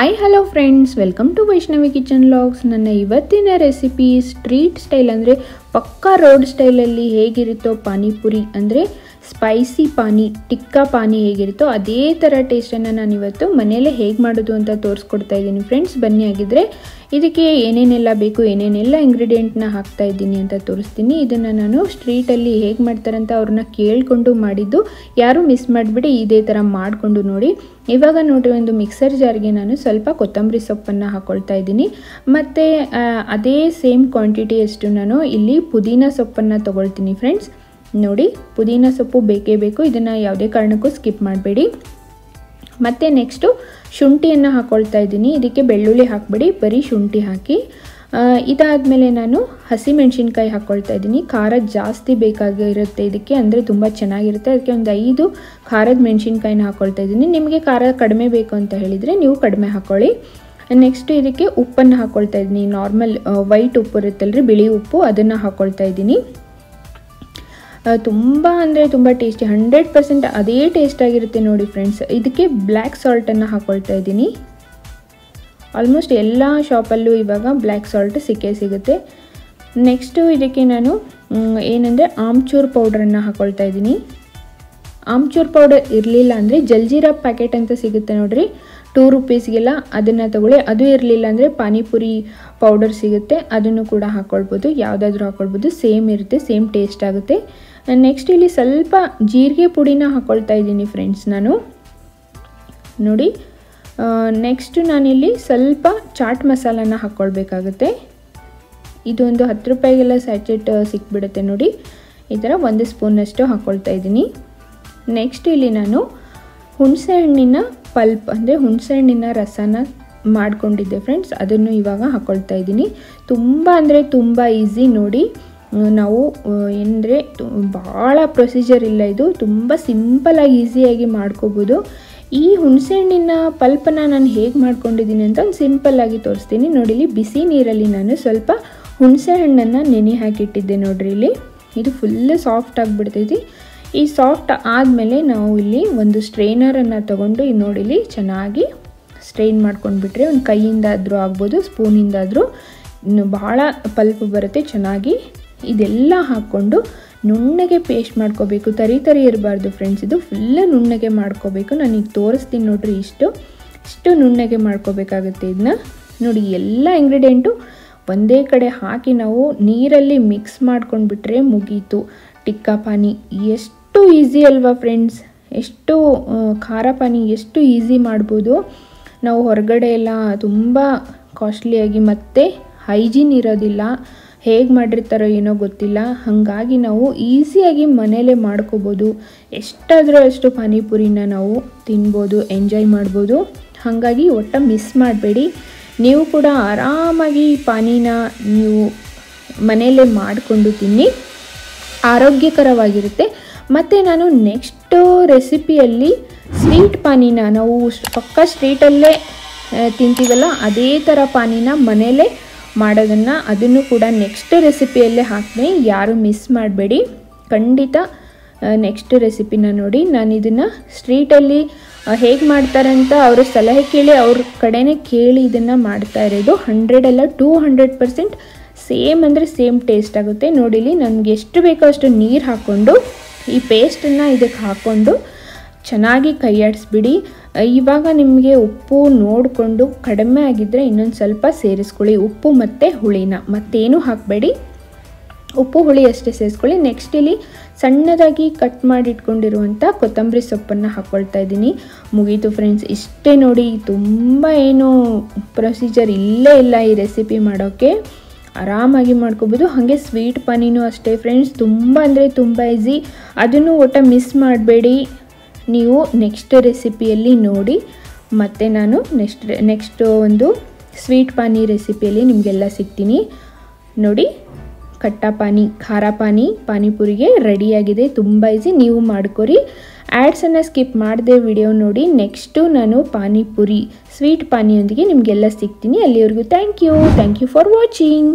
Hi hello friends, welcome to Vaishnavi kitchen vlogs. ನನ್ನ ಇವತ್ತಿನ recipe street style ಅಂದರೆ ಪಕ್ಕಾ ರೋಡ್ ಸ್ಟೈಲಲ್ಲಿ ಹೇಗಿರುತ್ತೋ ಪಾನಿಪುರಿ ಅಂದರೆ ಸ್ಪೈಸಿ ಪಾನಿ ಟಿಕ್ಕಾ ಪಾನಿ ಹೇಗಿರುತ್ತೋ ಅದೇ ಥರ ಟೇಸ್ಟನ್ನು ನಾನು ಇವತ್ತು ಮನೆಯಲ್ಲೇ ಹೇಗೆ ಮಾಡೋದು ಅಂತ ತೋರಿಸ್ಕೊಡ್ತಾ ಇದ್ದೀನಿ ಫ್ರೆಂಡ್ಸ್. ಬನ್ನಿ, ಆಗಿದ್ದರೆ ಇದಕ್ಕೆ ಏನೇನೆಲ್ಲ ಬೇಕು, ಏನೇನೆಲ್ಲ ಇಂಗ್ರೀಡಿಯೆಂಟ್ನ ಹಾಕ್ತಾ ಇದ್ದೀನಿ ಅಂತ ತೋರಿಸ್ತೀನಿ. ಇದನ್ನು ನಾನು ಸ್ಟ್ರೀಟಲ್ಲಿ ಹೇಗೆ ಮಾಡ್ತಾರಂತ ಅವ್ರನ್ನ ಕೇಳಿಕೊಂಡು ಮಾಡಿದ್ದು, ಯಾರೂ ಮಿಸ್ ಮಾಡಿಬಿಡಿ, ಇದೇ ಥರ ಮಾಡಿಕೊಂಡು ನೋಡಿ. ಇವಾಗ ನೋಡಿ, ಒಂದು ಮಿಕ್ಸರ್ ಜಾರ್ಗೆ ನಾನು ಸ್ವಲ್ಪ ಕೊತ್ತಂಬರಿ ಸೊಪ್ಪನ್ನು ಹಾಕ್ಕೊಳ್ತಾ ಇದ್ದೀನಿ. ಮತ್ತು ಅದೇ ಸೇಮ್ ಕ್ವಾಂಟಿಟಿಯಷ್ಟು ನಾನು ಇಲ್ಲಿ ಪುದೀನ ಸೊಪ್ಪನ್ನು ತೊಗೊಳ್ತೀನಿ ಫ್ರೆಂಡ್ಸ್. ನೋಡಿ, ಪುದೀನ ಸೊಪ್ಪು ಬೇಕೇ ಬೇಕು, ಇದನ್ನು ಯಾವುದೇ ಕಾರಣಕ್ಕೂ ಸ್ಕಿಪ್ ಮಾಡಬೇಡಿ. ಮತ್ತು ನೆಕ್ಸ್ಟು ಶುಂಠಿಯನ್ನು ಹಾಕ್ಕೊಳ್ತಾ ಇದ್ದೀನಿ. ಇದಕ್ಕೆ ಬೆಳ್ಳುಳ್ಳಿ ಹಾಕಬೇಡಿ, ಬರೀ ಶುಂಠಿ ಹಾಕಿ. ಇದಾದಮೇಲೆ ನಾನು ಹಸಿಮೆಣಸಿನ್ಕಾಯಿ ಹಾಕ್ಕೊಳ್ತಾ ಇದ್ದೀನಿ. ಖಾರ ಜಾಸ್ತಿ ಬೇಕಾಗಿರುತ್ತೆ ಇದಕ್ಕೆ, ಅಂದರೆ ತುಂಬ ಚೆನ್ನಾಗಿರುತ್ತೆ. ಅದಕ್ಕೆ ಒಂದು 5 ಖಾರದ ಮೆಣಸಿನ್ಕಾಯಿನ ಹಾಕ್ಕೊಳ್ತಾ ಇದ್ದೀನಿ. ನಿಮಗೆ ಖಾರ ಕಡಿಮೆ ಬೇಕು ಅಂತ ಹೇಳಿದರೆ ನೀವು ಕಡಿಮೆ ಹಾಕ್ಕೊಳ್ಳಿ. ನೆಕ್ಸ್ಟು ಇದಕ್ಕೆ ಉಪ್ಪನ್ನು ಹಾಕ್ಕೊಳ್ತಾ ಇದ್ದೀನಿ. ನಾರ್ಮಲ್ ವೈಟ್ ಉಪ್ಪು ಇರುತ್ತಲ್ರಿ, ಬಿಳಿ ಉಪ್ಪು, ಅದನ್ನು ಹಾಕ್ಕೊಳ್ತಾ ಇದ್ದೀನಿ. ತುಂಬ ಅಂದರೆ ತುಂಬ ಟೇಸ್ಟಿ, 100% ಅದೇ ಟೇಸ್ಟ್ ಆಗಿರುತ್ತೆ ನೋಡಿ ಫ್ರೆಂಡ್ಸ್. ಇದಕ್ಕೆ ಬ್ಲ್ಯಾಕ್ ಸಾಲ್ಟನ್ನು ಹಾಕ್ಕೊಳ್ತಾ ಇದ್ದೀನಿ. ಆಲ್ಮೋಸ್ಟ್ ಎಲ್ಲ ಶಾಪಲ್ಲೂ ಇವಾಗ ಬ್ಲ್ಯಾಕ್ ಸಾಲ್ಟ್ ಸಿಗುತ್ತೆ. ನೆಕ್ಸ್ಟು ಇದಕ್ಕೆ ನಾನು ಏನಂದರೆ ಆಮ್ಚೂರ್ ಪೌಡ್ರನ್ನು ಹಾಕ್ಕೊಳ್ತಾ ಇದ್ದೀನಿ. ಆಮ್ಚೂರ್ ಪೌಡರ್ ಇರಲಿಲ್ಲ ಅಂದರೆ ಜಲ್ಜೀರಾ ಪ್ಯಾಕೆಟ್ ಅಂತ ಸಿಗುತ್ತೆ ನೋಡಿರಿ, 2 ರೂಪೀಸ್ಗೆಲ್ಲ, ಅದನ್ನು ತಗೊಳ್ಳಿ. ಅದು ಇರಲಿಲ್ಲ ಅಂದರೆ ಪಾನಿಪುರಿ ಪೌಡರ್ ಸಿಗುತ್ತೆ, ಅದನ್ನು ಕೂಡ ಹಾಕ್ಕೊಳ್ಬೋದು, ಯಾವುದಾದ್ರೂ ಹಾಕ್ಕೊಳ್ಬೋದು, ಸೇಮ್ ಇರುತ್ತೆ, ಸೇಮ್ ಟೇಸ್ಟ್ ಆಗುತ್ತೆ. ನೆಕ್ಸ್ಟ್ ಇಲ್ಲಿ ಸ್ವಲ್ಪ ಜೀರಿಗೆ ಪುಡಿನ ಹಾಕ್ಕೊಳ್ತಾ ಇದ್ದೀನಿ ಫ್ರೆಂಡ್ಸ್ ನಾನು. ನೋಡಿ, ನೆಕ್ಸ್ಟು ನಾನಿಲ್ಲಿ ಸ್ವಲ್ಪ ಚಾಟ್ ಮಸಾಲನ ಹಾಕ್ಕೊಳ್ಬೇಕಾಗುತ್ತೆ. ಇದು ಒಂದು 10 ರೂಪಾಯಿಗೆಲ್ಲ ಸ್ಯಾಚೆಟ್ ಸಿಕ್ಬಿಡುತ್ತೆ ನೋಡಿ. ಈ ಥರ 1 ಸ್ಪೂನಷ್ಟು ಹಾಕ್ಕೊಳ್ತಾ ಇದ್ದೀನಿ. ನೆಕ್ಸ್ಟ್ ಇಲ್ಲಿ ನಾನು ಹುಣಸೆ ಹಣ್ಣಿನ ಪಲ್ಪ್ ಅಂದರೆ ಹುಣಸೆ ಹಣ್ಣಿನ ರಸನ ಮಾಡಿಕೊಂಡಿದ್ದೆ ಫ್ರೆಂಡ್ಸ್, ಅದನ್ನು ಇವಾಗ ಹಾಕ್ಕೊಳ್ತಾ ಇದ್ದೀನಿ. ತುಂಬ ಅಂದರೆ ತುಂಬ ಈಸಿ ನೋಡಿ. ನಾವು ಏನಂದರೆ ಭಾಳ ಪ್ರೊಸೀಜರ್ ಇಲ್ಲ, ಇದು ತುಂಬ ಸಿಂಪಲಾಗಿ ಈಸಿಯಾಗಿ ಮಾಡ್ಕೋಬೋದು. ಈ ಹುಣಸೆ ಹಣ್ಣಿನ ಪಲ್ಪನ್ನು ನಾನು ಹೇಗೆ ಮಾಡ್ಕೊಂಡಿದ್ದೀನಿ ಅಂತ ಒಂದು ಸಿಂಪಲ್ಲಾಗಿ ತೋರಿಸ್ತೀನಿ. ನೋಡಿ, ಇಲ್ಲಿ ಬಿಸಿ ನೀರಲ್ಲಿ ನಾನು ಸ್ವಲ್ಪ ಹುಣಸೆ ಹಣ್ಣನ್ನು ನೆನೆ ಹಾಕಿಟ್ಟಿದ್ದೆ ನೋಡ್ರಿ. ಇಲ್ಲಿ ಇದು ಫುಲ್ಲು ಸಾಫ್ಟ್ ಆಗಿಬಿಡ್ತೈತಿ. ಈ ಸಾಫ್ಟ್ ಆದಮೇಲೆ ನಾವು ಇಲ್ಲಿ ಒಂದು ಸ್ಟ್ರೈನರನ್ನು ತೊಗೊಂಡು ನೋಡಿಲಿ ಚೆನ್ನಾಗಿ ಸ್ಟ್ರೈನ್ ಮಾಡ್ಕೊಂಡ್ಬಿಟ್ರೆ, ಒಂದು ಕೈಯಿಂದಾದರೂ ಆಗ್ಬೋದು, ಸ್ಪೂನಿಂದಾದರೂ, ಭಾಳ ಪಲ್ಪ್ ಬರುತ್ತೆ ಚೆನ್ನಾಗಿ. ಇದೆಲ್ಲ ಹಾಕ್ಕೊಂಡು ನುಣ್ಣಗೆ ಪೇಸ್ಟ್ ಮಾಡ್ಕೋಬೇಕು, ತರಿ ಇರಬಾರ್ದು ಫ್ರೆಂಡ್ಸ್. ಇದು ಫುಲ್ಲು ನುಣ್ಣಗೆ ಮಾಡ್ಕೋಬೇಕು. ನಾನು ಈಗ ತೋರಿಸ್ತೀನಿ ನೋಡ್ರಿ, ಇಷ್ಟು ನುಣ್ಣಗೆ ಮಾಡ್ಕೋಬೇಕಾಗುತ್ತೆ ಇದನ್ನ. ನೋಡಿ, ಎಲ್ಲ ಇಂಗ್ರೀಡಿಯೆಂಟು ಒಂದೇ ಕಡೆ ಹಾಕಿ ನಾವು ನೀರಲ್ಲಿ ಮಿಕ್ಸ್ ಮಾಡ್ಕೊಂಡ್ಬಿಟ್ರೆ ಮುಗೀತು ಟಿಕ್ಕಾ ಪಾನಿ. ಎಷ್ಟು ಈಸಿ ಅಲ್ವಾ ಫ್ರೆಂಡ್ಸ್, ಎಷ್ಟು ಖಾರ ಪಾನಿ ಎಷ್ಟು ಈಸಿ ಮಾಡ್ಬೋದು. ನಾವು ಹೊರಗಡೆ ಎಲ್ಲ ತುಂಬ ಕಾಸ್ಟ್ಲಿಯಾಗಿ ಮತ್ತು ಹೈಜೀನ್ ಇರೋದಿಲ್ಲ, ಹೇಗೆ ಮಾಡಿರ್ತಾರೋ ಏನೋ ಗೊತ್ತಿಲ್ಲ. ಹಾಗಾಗಿ ನಾವು ಈಸಿಯಾಗಿ ಮನೇಲೇ ಮಾಡ್ಕೋಬೋದು. ಎಷ್ಟಾದರೂ ಅಷ್ಟು ಪಾನಿಪುರಿನ ನಾವು ತಿನ್ಬೋದು, ಎಂಜಾಯ್ ಮಾಡ್ಬೋದು. ಹಾಗಾಗಿ ಒಟ್ಟು ಮಿಸ್ ಮಾಡಬೇಡಿ. ನೀವು ಕೂಡ ಆರಾಮಾಗಿ ಪಾನಿನ ನೀವು ಮನೆಯಲ್ಲೇ ಮಾಡಿಕೊಂಡು ತಿನ್ನಿ, ಆರೋಗ್ಯಕರವಾಗಿರುತ್ತೆ. ಮತ್ತು ನಾನು ನೆಕ್ಸ್ಟ್ ರೆಸಿಪಿಯಲ್ಲಿ ಸ್ವೀಟ್ ಪಾನಿನ ನಾವು ಪಕ್ಕ ಸ್ಟ್ರೀಟಲ್ಲೇ ತಿಂತೀವಲ್ಲ, ಅದೇ ಥರ ಪಾನಿನ ಮನೆಯಲ್ಲೇ ಮಾಡೋದನ್ನು, ಅದನ್ನು ಕೂಡ ನೆಕ್ಸ್ಟ್ ರೆಸಿಪಿಯಲ್ಲೇ ಹಾಕ್ತೀನಿ. ಯಾರು ಮಿಸ್ ಮಾಡಬೇಡಿ, ಖಂಡಿತ ನೆಕ್ಸ್ಟ್ ರೆಸಿಪಿನ ನೋಡಿ. ನಾನು ಇದನ್ನು ಸ್ಟ್ರೀಟಲ್ಲಿ ಹೇಗೆ ಮಾಡ್ತಾರಂತ ಅವರ ಸಲಹೆ ಕೇಳಿ, ಅವ್ರ ಕಡೆನೇ ಕೇಳಿ ಇದನ್ನು ಮಾಡ್ತಾ ಇರೋದು. 100 ಅಲ್ಲ 200% ಸೇಮ್ ಅಂದರೆ ಸೇಮ್ ಟೇಸ್ಟ್ ಆಗುತ್ತೆ. ನೋಡಿಲಿ, ನನಗೆ ಎಷ್ಟು ಬೇಕೋ ಅಷ್ಟು ನೀರು ಹಾಕ್ಕೊಂಡು ಈ ಪೇಸ್ಟನ್ನು ಇದಕ್ಕೆ ಹಾಕ್ಕೊಂಡು ಚೆನ್ನಾಗಿ ಕೈಯಾಡಿಸ್ಬಿಡಿ. ಇವಾಗ ನಿಮಗೆ ಉಪ್ಪು ನೋಡಿಕೊಂಡು ಕಡಿಮೆ ಆಗಿದ್ದರೆ ಇನ್ನೊಂದು ಸ್ವಲ್ಪ ಸೇರಿಸ್ಕೊಳ್ಳಿ, ಉಪ್ಪು ಮತ್ತು ಹುಳಿನ, ಮತ್ತೇನು ಹಾಕಬೇಡಿ, ಉಪ್ಪು ಹುಳಿ ಅಷ್ಟೇ ಸೇರಿಸ್ಕೊಳ್ಳಿ. ನೆಕ್ಸ್ಟ್ ಇಲ್ಲಿ ಸಣ್ಣದಾಗಿ ಕಟ್ ಮಾಡಿ ಇಟ್ಕೊಂಡಿರುವಂಥ ಕೊತ್ತಂಬರಿ ಸೊಪ್ಪನ್ನು ಹಾಕ್ಕೊಳ್ತಾ ಇದ್ದೀನಿ. ಮುಗೀತು ಫ್ರೆಂಡ್ಸ್, ಇಷ್ಟೇ ನೋಡಿ. ತುಂಬ ಏನು ಪ್ರೊಸೀಜರ್ ಇಲ್ಲೇ ಇಲ್ಲ ಈ ರೆಸಿಪಿ ಮಾಡೋಕ್ಕೆ, ಆರಾಮಾಗಿ ಮಾಡ್ಕೋಬೋದು. ಹಾಗೆ ಸ್ವೀಟ್ ಪಾನಿನೂ ಅಷ್ಟೇ ಫ್ರೆಂಡ್ಸ್, ತುಂಬ ಅಂದರೆ ತುಂಬ ಈಸಿ. ಅದನ್ನು ಒಟ್ಟು ಮಿಸ್ ಮಾಡಬೇಡಿ. ನೀವು ನೆಕ್ಸ್ಟ್ ರೆಸಿಪಿಯಲ್ಲಿ ನೋಡಿ. ಮತ್ತು ನಾನು ನೆಕ್ಸ್ಟ್ ಒಂದು ಸ್ವೀಟ್ ಪಾನಿ ರೆಸಿಪಿಯಲ್ಲಿ ನಿಮಗೆಲ್ಲ ಸಿಗ್ತೀನಿ ನೋಡಿ. ಖಟ್ಟಾ ಪಾನಿ, ಖಾರ ಪಾನಿ ಪಾನಿಪುರಿಗೆ ರೆಡಿಯಾಗಿದೆ, ತುಂಬ ಈಸಿ, ನೀವು ಮಾಡ್ಕೊರಿ. ಆ್ಯಡ್ಸನ್ನು ಸ್ಕಿಪ್ ಮಾಡದೆ ವಿಡಿಯೋ ನೋಡಿ. ನೆಕ್ಸ್ಟು ನಾನು ಪಾನಿಪುರಿ ಸ್ವೀಟ್ ಪಾನಿಯೊಂದಿಗೆ ನಿಮಗೆಲ್ಲ ಸಿಗ್ತೀನಿ. ಅಲ್ಲಿವರೆಗೂ ಥ್ಯಾಂಕ್ ಯು ಫಾರ್ ವಾಚಿಂಗ್.